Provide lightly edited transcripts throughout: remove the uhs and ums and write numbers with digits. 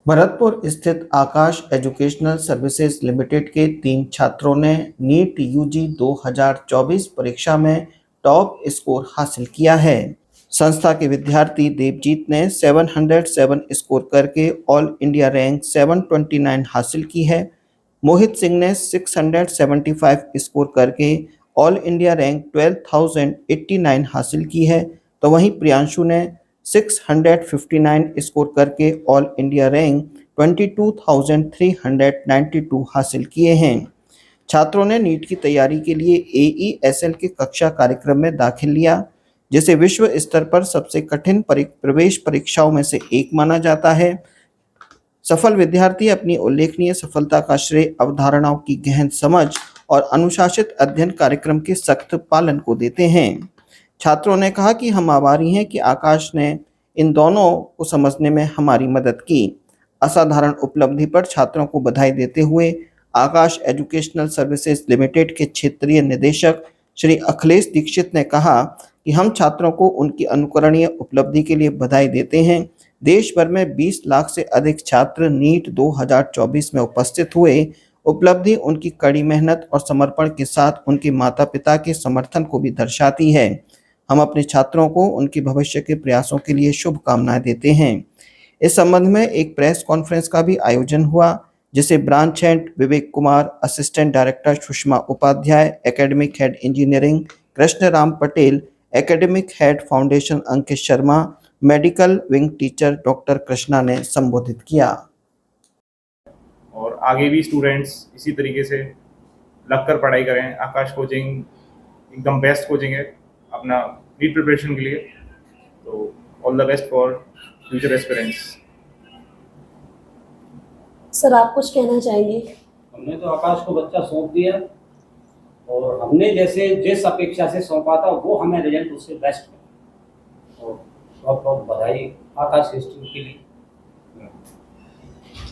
भरतपुर स्थित आकाश educational services limited के 3 छात्रों ने नीट यूजी 2024 परीक्षा में टॉप स्कोर हासिल किया है। संस्था के विद्यार्थी देवजीत ने 707 स्कोर करके ऑल इंडिया रैंक 729 हासिल की है। मोहित सिंह ने 675 स्कोर करके ऑल इंडिया रैंक 12,089 हासिल की है, तो वहीं प्रियांशु ने 659 स्कोर करके ऑल इंडिया रैंक 22,392 हासिल किए हैं। छात्रों ने नीट की तैयारी के लिए AESL के कक्षा कार्यक्रम में दाखिल लिया, जिसे विश्व स्तर पर सबसे कठिन प्रवेश परीक्षाओं में से एक माना जाता है। सफल विद्यार्थी अपनी उल्लेखनीय सफलता का श्रेय अवधारणाओं की गहन समझ और अनुशासित अध्ययन कार्यक्रम के सख्त पालन को देते हैं। छात्रों ने कहा कि हम आभारी हैं कि आकाश ने इन दोनों को समझने में हमारी मदद की। असाधारण उपलब्धि पर छात्रों को बधाई देते हुए आकाश एजुकेशनल सर्विसेज लिमिटेड के क्षेत्रीय निदेशक श्री अखिलेश दीक्षित ने कहा कि हम छात्रों को उनकी अनुकरणीय उपलब्धि के लिए बधाई देते हैं। देश भर में 20 लाख से अधिक छात्र नीट 2024 में उपस्थित हुए। उपलब्धि उनकी कड़ी मेहनत और समर्पण के साथ उनके माता-पिता के समर्थन को भी दर्शाती है। हम अपने छात्रों को उनके भविष्य के प्रयासों के लिए शुभकामनाएं देते हैं। इस संबंध में एक प्रेस कॉन्फ्रेंस का भी आयोजन हुआ, जिसे branch head Vivek Kumar, assistant director Sushma Upadhyay, academic head engineering Krishnaram Patel, academic head foundation Ankit Sharma, medical wing teacher doctor Krishna ने संबोधित किया। और आगे भी स्टूडेंट्स इसी तरीके से लगकर पढ़ाई करें। आकाश कोचिंग एकदम बेस्ट कोचिंग है अपना नीट प्रिपरेशन के लिए, तो all the best for future aspirants. Sir, आप कुछ कहना चाहेंगे? हमने तो आकाश को बच्चा सौंप दिया और हमने जैसे जिस अपेक्षा से सौंपा था वो हमें रिजल्ट उससे बेस्ट मिला, और बहुत बहुत बधाई आकाश इंस्टीट्यूट के लिए।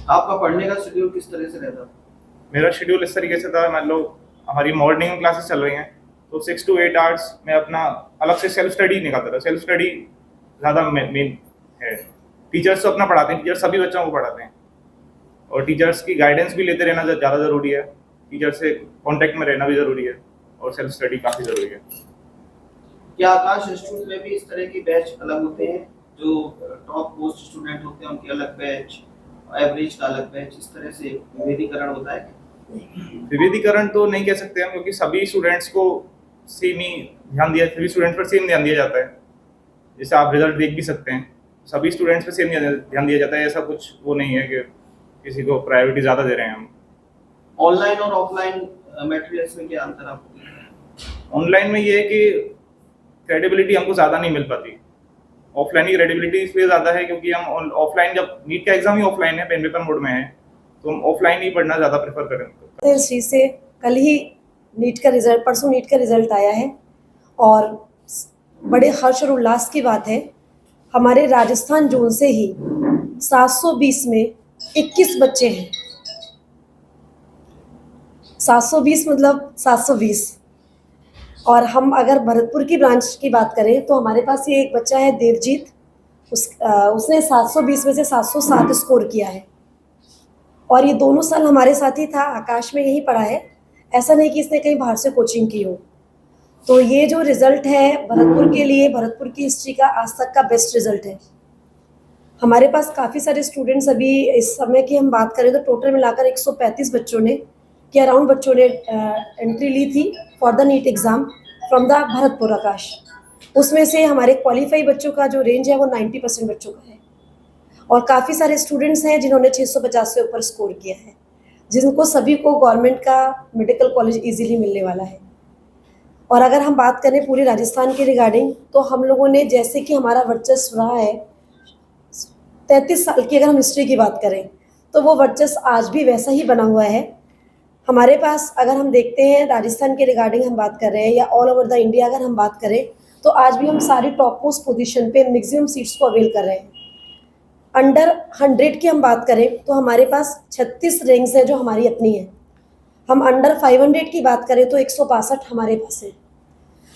आपका पढ़ने का शेड्यूल किस तरह से रहता? मेरा शेड्यूल इस तरीके से था, मान लो हमारी मॉर्निंग में क्लासेस चल रही हैं तो 6 to 8 आवर्स में अपना अलग से सेल्फ स्टडी निकालता था। सेल्फ स्टडी ज़्यादा मेन है। टीचर्स तो अपना पढ़ाते हैं, टीचर्स सभी बच्चों को पढ़ाते हैं, और टीचर्स की गाइडेंस भी लेते रहना ज़्यादा ज़रूरी है। टीचर से कॉन्टेक्ट में रहना भी ज़रूरी है, और सेल्फ स्टडी काफ़ी ज़रूरी है। क्या आकाश इंस्टीट्यूट में भी इस तरह की बैच अलग होते हैं? जो टॉप मोस्ट स्टूडेंट होते हैं उनके अलग बैच, एवरेज का अलग बैच, इस तरह से विभेदीकरण होता है? विभेदीकरण तो नहीं कह सकते हम, क्योंकि सभी स्टूडेंट्स को सेम ही ध्यान दिया, सभी स्टूडेंट्स पर सेम ध्यान दिया जाता है। जैसे आप रिजल्ट देख भी सकते हैं, सभी स्टूडेंट्स पर सेम ध्यान दिया जाता है। ऐसा कुछ वो नहीं है कि किसी को प्रायोरिटी ज़्यादा दे रहे हैं हम। ऑनलाइन और ऑफलाइन मटेरियल्स में क्या अंतर आपको दिख रहा है? ऑनलाइन में ये है कि क्रेडिबिलिटी हमको ज़्यादा नहीं मिल पाती। ऑफलाइन की क्रेडिबिलिटी इसलिए ज़्यादा है क्योंकि हम ऑफलाइन, जब नीट का एग्जाम ही ऑफलाइन है, पेन पेपर मोड में है, तो हम ऑफलाइन ही पढ़ना ज़्यादा प्रेफर करें। इस चीज़ से कल ही नीट का रिजल्ट, परसों नीट का रिजल्ट आया है, और बड़े हर्ष और उल्लास की बात है, हमारे राजस्थान जोन से ही 720 में 21 बच्चे हैं। 720 मतलब 720। और हम अगर भरतपुर की ब्रांच की बात करें तो हमारे पास ये एक बच्चा है देवजीत, उसने 720 में से 707 स्कोर किया है, और ये दोनों साल हमारे साथ ही था, आकाश में यही पढ़ा है। ऐसा नहीं कि इसने कहीं बाहर से कोचिंग की हो। तो ये जो रिज़ल्ट है भरतपुर के लिए, भरतपुर की हिस्ट्री का आज तक का बेस्ट रिज़ल्ट है। हमारे पास काफ़ी सारे स्टूडेंट्स, अभी इस समय की हम बात करें तो टोटल मिलाकर 135 बच्चों ने के अराउंड बच्चों ने एंट्री ली थी for the NEET exam from the Bharatpur Aakash. उसमें से हमारे क्वालिफाई बच्चों का जो रेंज है वो 90% बच्चों का है, और काफ़ी सारे स्टूडेंट्स हैं जिन्होंने 650 से ऊपर स्कोर किया है, जिनको सभी को गवर्नमेंट का मेडिकल कॉलेज इजीली मिलने वाला है। और अगर हम बात करें पूरे राजस्थान के रिगार्डिंग, तो हम लोगों ने, जैसे कि हमारा वर्चस्व रहा है 33 साल की, अगर हम हिस्ट्री की बात करें तो वो वर्चस्व आज भी वैसा ही बना हुआ है। हमारे पास अगर हम देखते हैं राजस्थान के रिगार्डिंग हम बात कर रहे हैं, या ऑल ओवर द इंडिया अगर हम बात करें, तो आज भी हम सारी टॉप मोस्ट पोजीशन पे मैक्सिमम सीट्स को अवेल कर रहे हैं। अंडर 100 की हम बात करें तो हमारे पास 36 रैंक्स हैं जो हमारी अपनी है। हम अंडर 500 की बात करें तो 162 हमारे पास है।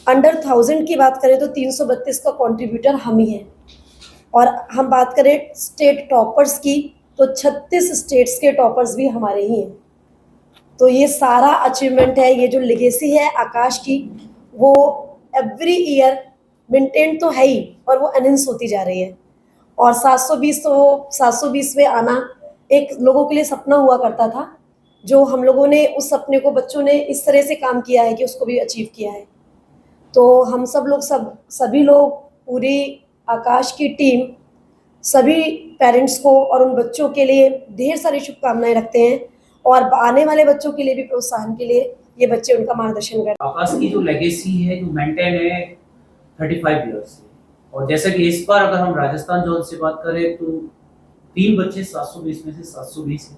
अंडर 1000 की बात करें तो 332 का कंट्रीब्यूटर हम ही हैं। और हम बात करें स्टेट टॉपर्स की तो 36 स्टेट्स के टॉपर्स भी हमारे ही हैं। तो ये सारा अचीवमेंट है, ये जो लेगेसी है आकाश की, वो एवरी ईयर मेंटेन तो है ही और वो एनहेंस होती जा रही है। और 720 में आना एक लोगों के लिए सपना हुआ करता था, जो हम लोगों ने उस सपने को, बच्चों ने इस तरह से काम किया है कि उसको भी अचीव किया है। तो हम सभी लोग पूरी आकाश की टीम सभी पेरेंट्स को और उन बच्चों के लिए ढेर सारी शुभकामनाएं रखते हैं, और आने वाले बच्चों के लिए भी प्रोत्साहन के लिए ये बच्चे उनका मार्गदर्शन करते हैं। आकाश की जो लेगेसी है, जो मेंटेन है 35 ईयर्स से, और जैसा कि इस बार अगर हम राजस्थान जोन से बात करें तो 3 बच्चे 720 में से 720 है।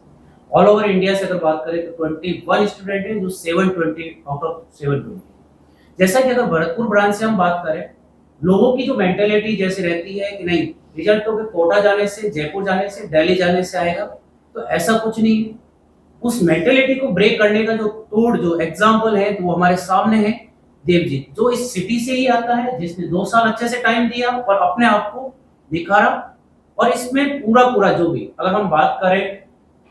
ऑल ओवर इंडिया से अगर बात करें तो 21 स्टूडेंट हैं जो 720 आउट ऑफ 720। जैसा कि अगर भरतपुर ब्रांच से हम बात करें, लोगों की जो मेंटेलिटी जैसे रहती है कि नहीं रिजल्ट तो कोटा जाने से, जयपुर जाने से, दिल्ली जाने से आएगा, तो ऐसा कुछ नहीं है। उस मेंटेलिटी को ब्रेक करने का जो एग्जाम्पल है तो वो हमारे सामने है देवजीत, जो इस सिटी से ही आता है, जिसने 2 साल अच्छे से टाइम दिया और अपने आप को दिखारा। और इसमें पूरा जो भी अगर हम बात करें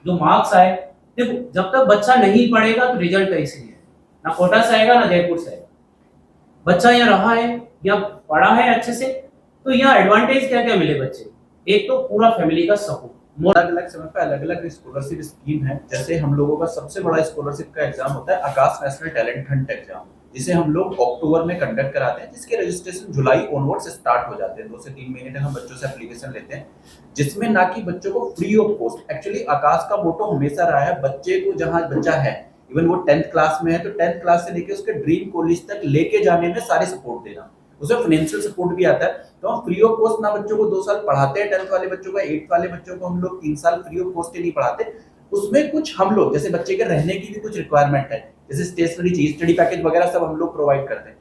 जो मार्क्स आए, देखो जब तक बच्चा नहीं पढ़ेगा तो रिजल्ट कैसे है, ना कोटा से आएगा ना जयपुर से आएगा। बच्चा यहाँ रहा है या पढ़ा है अच्छे से, तो यहाँ एडवांटेज क्या क्या मिले बच्चे, एक तो पूरा फैमिली का सपोर्ट। अलग अलग समय पे अलग अलग स्कॉलरशिप स्कीम है। जैसे हम लोगों का सबसे बड़ा स्कॉलरशिप का एग्जाम होता है आकाश नेशनल टैलेंट हंट एग्जाम, जिसे हम लोग अक्टूबर में कंडक्ट कराते हैं, जिसके रजिस्ट्रेशन जुलाई ऑनवर्ड से स्टार्ट हो जाते हैं। 2 से 3 महीने तक हम बच्चों से एप्लीकेशन लेते हैं, जिसमें ना कि बच्चों को फ्री ऑफ कॉस्ट। एक्चुअली आकाश का मोटो हमेशा रहा है बच्चे को जहाँ बच्चा है, इवन वो 10th क्लास में है तो 10th क्लास से लेके उसके ड्रीम कॉलेज तक लेके जाने में सारे सपोर्ट देना, उसमें फाइनेंशियल सपोर्ट भी आता है। तो हम फ्री ऑफ कॉस्ट ना बच्चों को 2 साल पढ़ाते हैं, 10th वाले बच्चों का, 8th वाले बच्चों को हम लोग 3 साल फ्री ऑफ कॉस्ट ही नहीं पढ़ाते। उसमें कुछ हम लोग जैसे बच्चे के रहने की भी कुछ रिक्वायरमेंट है, जैसे स्टेशनरी चाहिए, स्टडी पैकेज वगैरह सब हम लोग प्रोवाइड करते हैं।